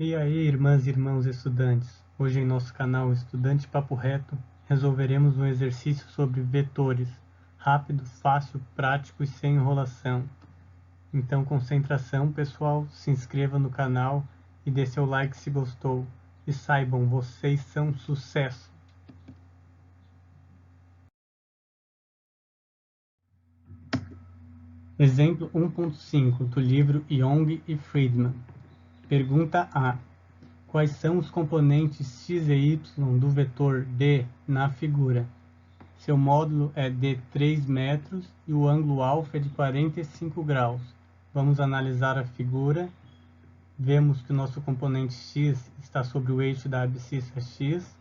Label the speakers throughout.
Speaker 1: E aí, irmãs e irmãos estudantes, hoje em nosso canal Estudante Papo Reto, resolveremos um exercício sobre vetores, rápido, fácil, prático e sem enrolação. Então, concentração, pessoal, se inscreva no canal e dê seu like se gostou. E saibam, vocês são sucesso! Exemplo 1.5 do livro Young e Friedman. Pergunta A. Quais são os componentes x e y do vetor D na figura? Seu módulo é de 3 metros e o ângulo alfa é de 45 graus. Vamos analisar a figura. Vemos que o nosso componente x está sobre o eixo da abscissa x.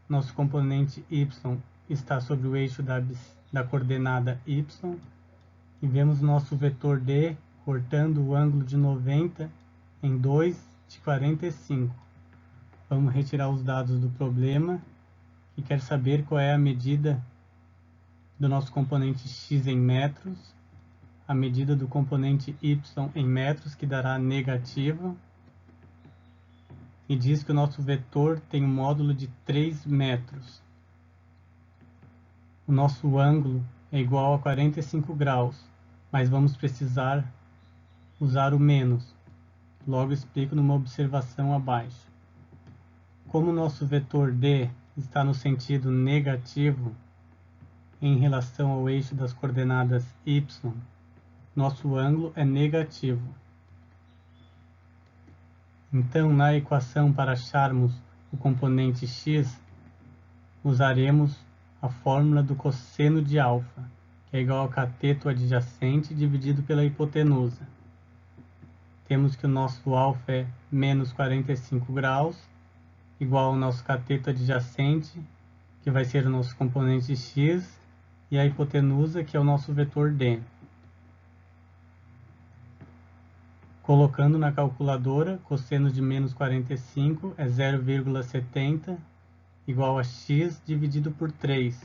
Speaker 1: Nosso componente y está sobre o eixo da coordenada y. E vemos nosso vetor D cortando o ângulo de 90 em 2 de 45. Vamos retirar os dados do problema e quer saber qual é a medida do nosso componente x em metros, a medida do componente y em metros, que dará negativa, e diz que o nosso vetor tem um módulo de 3 metros. O nosso ângulo é igual a 45 graus, mas vamos precisar usar o menos. Logo explico numa observação abaixo. Como o nosso vetor D está no sentido negativo em relação ao eixo das coordenadas y, nosso ângulo é negativo. Então, na equação para acharmos o componente x, usaremos a fórmula do cosseno de alfa, que é igual a cateto adjacente dividido pela hipotenusa. Temos que o nosso alfa é menos 45 graus, igual ao nosso cateto adjacente, que vai ser o nosso componente x, e a hipotenusa, que é o nosso vetor D. Colocando na calculadora, cosseno de menos 45 é 0,70, igual a x dividido por 3.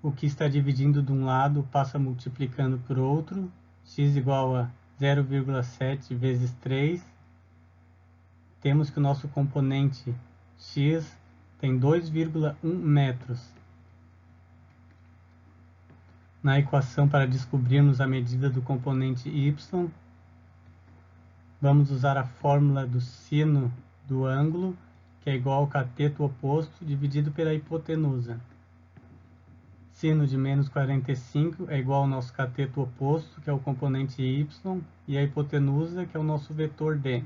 Speaker 1: O que está dividindo de um lado passa multiplicando por outro, x igual a 0,7 vezes 3. Temos que o nosso componente x tem 2,1 metros. Na equação para descobrirmos a medida do componente y, vamos usar a fórmula do sino do ângulo, que é igual ao cateto oposto dividido pela hipotenusa. Sino de menos 45 é igual ao nosso cateto oposto, que é o componente y, e a hipotenusa, que é o nosso vetor D.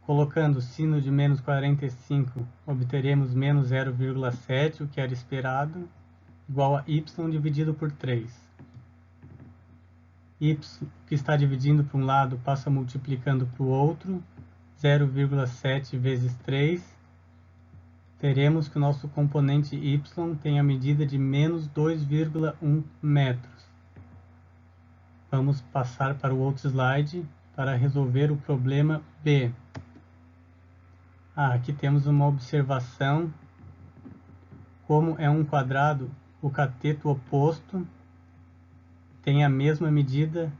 Speaker 1: Colocando sino de menos 45, obteremos menos 0,7, o que era esperado, igual a y dividido por 3. Y, que está dividindo para um lado, passa multiplicando para o outro, 0,7 vezes 3. Teremos que o nosso componente y tem a medida de menos 2,1 metros. Vamos passar para o outro slide para resolver o problema B. Aqui temos uma observação. Como é um quadrado, o cateto oposto tem a mesma medida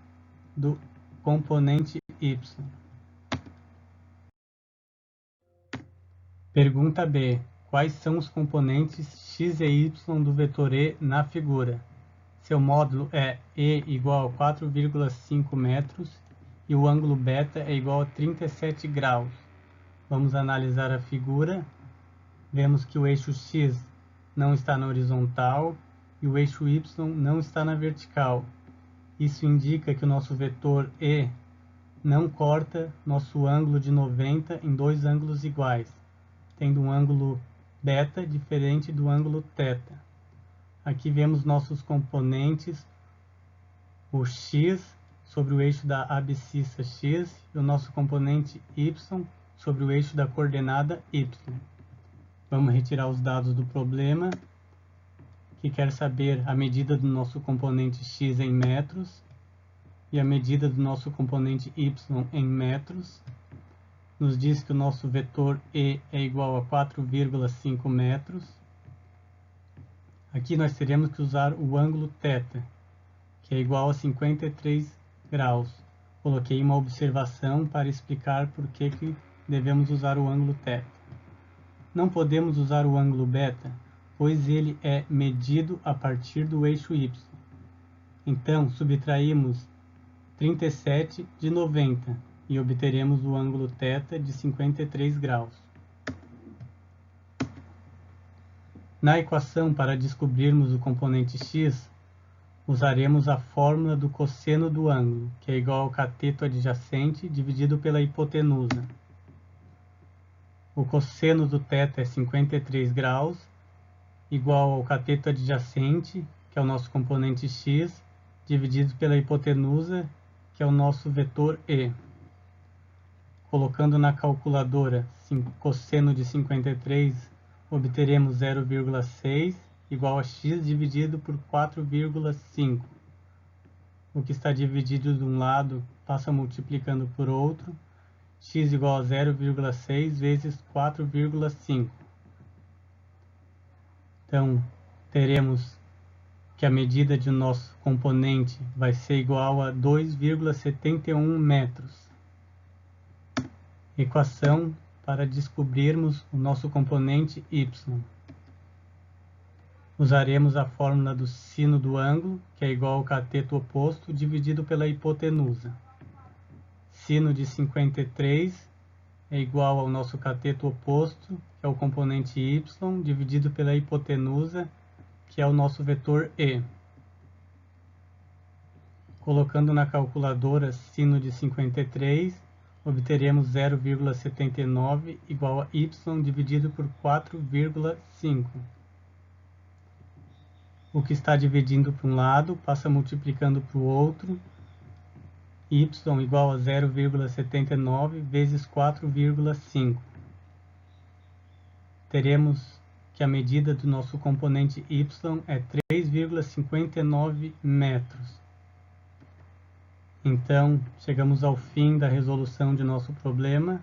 Speaker 1: do componente y. Pergunta B. Quais são os componentes x e y do vetor E na figura? Seu módulo é E igual a 4,5 metros e o ângulo beta é igual a 37 graus. Vamos analisar a figura. Vemos que o eixo x não está na horizontal e o eixo y não está na vertical. Isso indica que o nosso vetor E não corta nosso ângulo de 90 em dois ângulos iguais, tendo um ângulo beta diferente do ângulo θ. Aqui vemos nossos componentes, o x sobre o eixo da abscissa x e o nosso componente y sobre o eixo da coordenada y. Vamos retirar os dados do problema, que quer saber a medida do nosso componente x em metros e a medida do nosso componente y em metros. Nos diz que o nosso vetor E é igual a 4,5 metros. Aqui nós teremos que usar o ângulo θ, que é igual a 53 graus. coloquei uma observação para explicar por que devemos usar o ângulo θ. Não podemos usar o ângulo β, pois ele é medido a partir do eixo y. Então, subtraímos 37 de 90 e obteremos o ângulo θ de 53 graus. Na equação para descobrirmos o componente x, usaremos a fórmula do cosseno do ângulo, que é igual ao cateto adjacente dividido pela hipotenusa. O cosseno do θ é 53 graus, igual ao cateto adjacente, que é o nosso componente x, dividido pela hipotenusa, que é o nosso vetor e. Colocando na calculadora cosseno de 53, obteremos 0,6 igual a x dividido por 4,5. O que está dividido de um lado passa multiplicando por outro, x igual a 0,6 vezes 4,5. Então, teremos que a medida de nosso componente vai ser igual a 2,71 metros. Equação para descobrirmos o nosso componente y. Usaremos a fórmula do sino do ângulo, que é igual ao cateto oposto dividido pela hipotenusa. Sino de 53 é igual ao nosso cateto oposto, que é o componente y, dividido pela hipotenusa, que é o nosso vetor e. Colocando na calculadora sino de 53, obteremos 0,79 igual a y dividido por 4,5. O que está dividindo para um lado passa multiplicando para o outro, y igual a 0,79 vezes 4,5. Teremos que a medida do nosso componente y é 3,59 metros. Então, chegamos ao fim da resolução de nosso problema.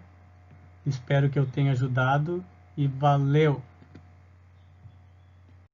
Speaker 1: Espero que eu tenha ajudado e valeu!